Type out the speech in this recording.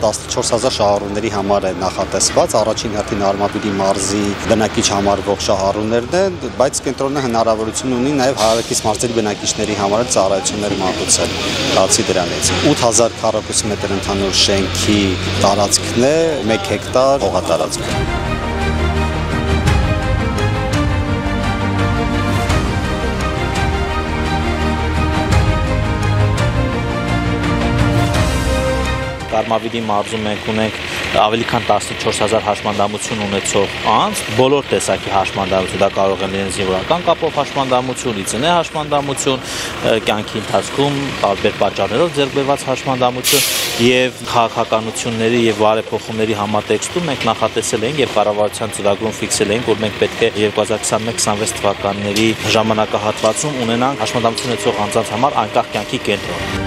14000 շահառուների համար է նախատեսված, առաջին հերթին Արմավիրի մարզի բնակիչ համարվող շահառուներն են, բայց կենտրոնը հնարավորություն ունի նաև հարակից մարզերի բնակիչների համար ծառայություններ մատուցել։ Բացի դրանից 8000 քառակուսի մետր ընդհանուր շենքի տարածքն է, 1 հեկտար հողատարածք։ Արմավիրի մարզում մենք ունենք ավելի քան 14000 հաշմանդամություն ունեցող անձ, բոլոր տեսակի հաշմանդամություն, դա կարող է լինել զինվորական կապով հաշմանդամություն, իծնե հաշմանդամություն, կյանքի ընթացքում տարբեր պատճառներով ձեռք բերված հաշմանդամություն եւ քաղաքականությունների եւ բարեփոխումների համատեքստում մենք նախատեսել ենք եւ կառավարության ծրագրում ֆիքսել ենք, որ մենք պետք է 2021-26 թվականների ժամանակահատվածում ունենանք հաշմանդամություն ունեցող անձանց համար անկախ կյանքի կենտրոն։